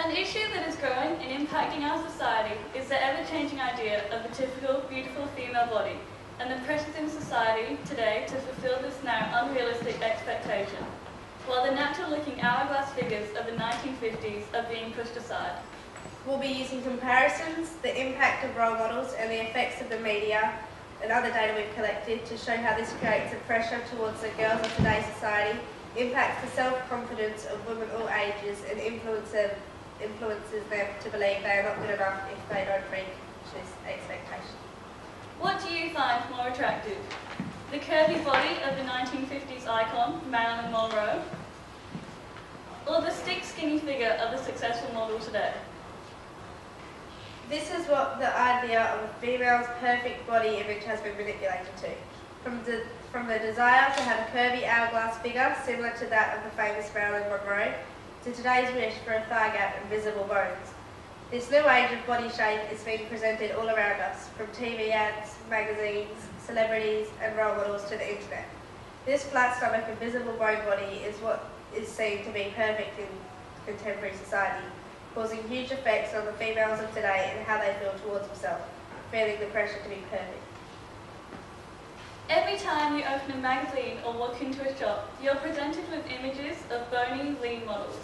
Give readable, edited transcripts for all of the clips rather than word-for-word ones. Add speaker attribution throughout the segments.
Speaker 1: An issue that is growing and impacting our society is the ever-changing idea of the typical, beautiful female body and the pressures in society today to fulfill this now unrealistic expectation, while the natural-looking hourglass figures of the 1950s are being pushed aside.
Speaker 2: We'll be using comparisons, the impact of role models and the effects of the media and other data we've collected to show how this creates a pressure towards the girls of today's society, impacts the self-confidence of women all ages and influences them to believe they are not good enough if they don't reach this expectation.
Speaker 1: What do you find more attractive? The curvy body of the 1950s icon, Marilyn Monroe, or the stick skinny figure of the successful model today?
Speaker 2: This is what the idea of a female's perfect body image has been manipulated to. From the desire to have a curvy hourglass figure similar to that of the famous Marilyn Monroe, to today's wish for a thigh gap and visible bones. This new age of body shape is being presented all around us, from TV ads, magazines, celebrities and role models to the internet. This flat stomach and visible bone body is what is seen to be perfect in contemporary society, causing huge effects on the females of today and how they feel towards themselves, feeling the pressure to be perfect.
Speaker 1: Every time you open a magazine or walk into a shop, you're presented with images of bony, lean models.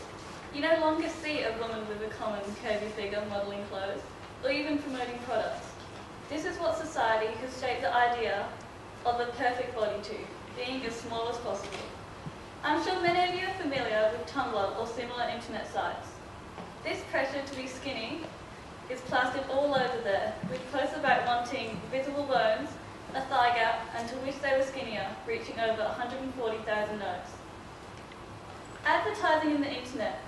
Speaker 1: You no longer see a woman with a common curvy figure modelling clothes, or even promoting products. This is what society has shaped the idea of a perfect body to, being as small as possible. I'm sure many of you are familiar with Tumblr or similar internet sites. This pressure to be skinny is plastered all over there, with posts about wanting visible bones, a thigh gap, and to wish they were skinnier, reaching over 140,000 notes. Advertising in the internet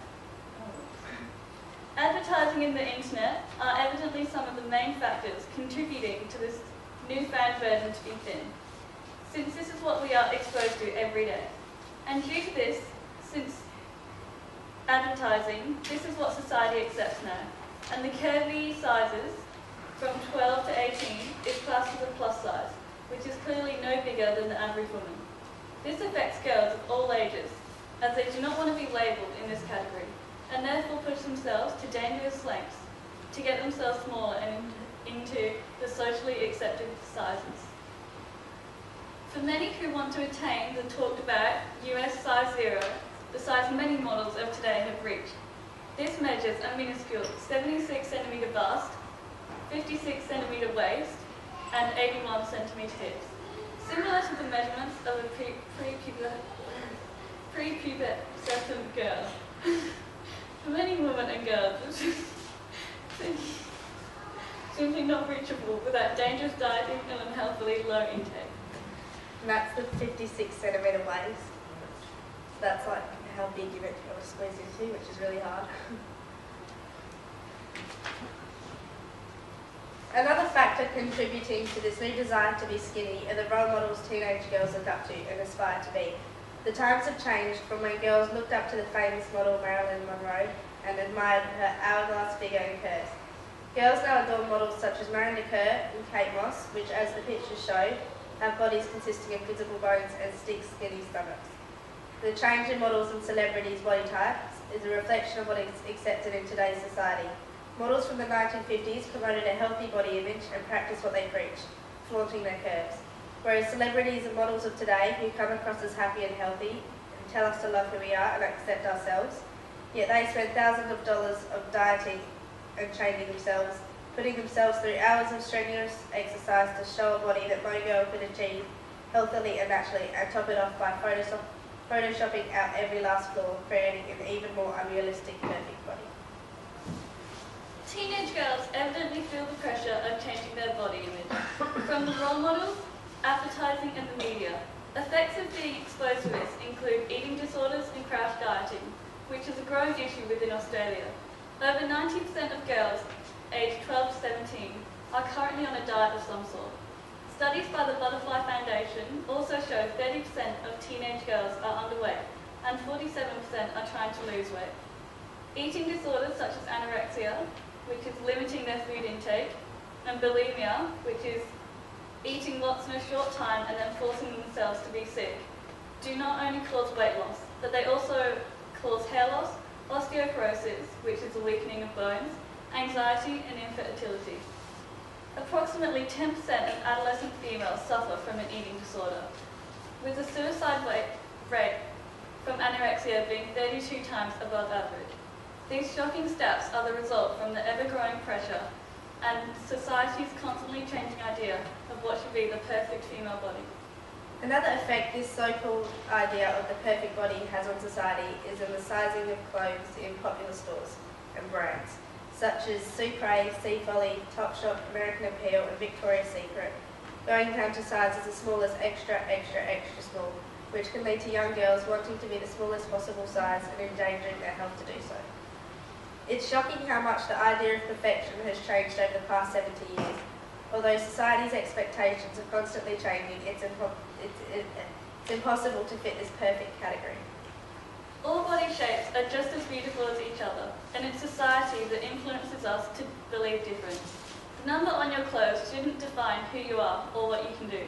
Speaker 1: are evidently some of the main factors contributing to this newfound version to be thin, since this is what we are exposed to every day. And due to this, since advertising, this is what society accepts now, and the curvy sizes from 12 to 18 is classed as a plus size, which is clearly no bigger than the average woman. This affects girls of all ages, as they do not want to be labelled in this category, and therefore push themselves to dangerous lengths to get themselves smaller and into the socially accepted sizes. For many who want to attain the talked about US size 0, the size many models of today have reached, this measures a minuscule 76 centimetre bust, 56 centimetre waist, and 81 centimetre hips, similar to the measurements of a prepubescent girl. For many women and girls, it's simply not reachable without dangerous dieting and unhealthily low intake.
Speaker 2: And that's the 56 centimetre waist. So that's like how big you meant to be able to squeeze into, which is really hard. Another factor contributing to this new desire to be skinny are the role models teenage girls look up to and aspire to be. The times have changed from when girls looked up to the famous model Marilyn Monroe and admired her hourglass figure and curves. Girls now adore models such as Marion Kerr and Kate Moss, which, as the pictures show, have bodies consisting of visible bones and stick skinny stomachs. The change in models and celebrities' body types is a reflection of what is accepted in today's society. Models from the 1950s promoted a healthy body image and practiced what they preached, flaunting their curves. Whereas celebrities and models of today, who come across as happy and healthy, and tell us to love who we are and accept ourselves, yet they spend thousands of dollars of dieting and changing themselves, putting themselves through hours of strenuous exercise to show a body that no girl could achieve healthily and naturally, and top it off by photoshopping out every last flaw, creating an even more unrealistic, perfect body.
Speaker 1: Teenage girls evidently feel the pressure of changing their body image, from the role models, advertising and the media. Effects of being exposed to this include eating disorders and crash dieting, which is a growing issue within Australia. Over 90% of girls aged 12 to 17 are currently on a diet of some sort. Studies by the Butterfly Foundation also show 30% of teenage girls are underweight and 47% are trying to lose weight. Eating disorders such as anorexia, which is limiting their food intake, and bulimia, which is eating lots in a short time and then forcing themselves to be sick, do not only cause weight loss, but they also cause hair loss, osteoporosis, which is a weakening of bones, anxiety and infertility. Approximately 10% of adolescent females suffer from an eating disorder, with the suicide rate from anorexia being 32 times above average. These shocking stats are the result from the ever-growing pressure and society's constantly changing idea of what should be the perfect female body.
Speaker 2: Another effect this so-called idea of the perfect body has on society is in the sizing of clothes in popular stores and brands, such as Sucre, Sea Folly, Topshop, American Appeal and Victoria's Secret, going down to sizes as small as extra, extra, extra small, which can lead to young girls wanting to be the smallest possible size and endangering their health to do so. It's shocking how much the idea of perfection has changed over the past 70 years. Although society's expectations are constantly changing, it's impossible to fit this perfect category.
Speaker 1: All body shapes are just as beautiful as each other, and it's society that influences us to believe different. The number on your clothes shouldn't define who you are or what you can do.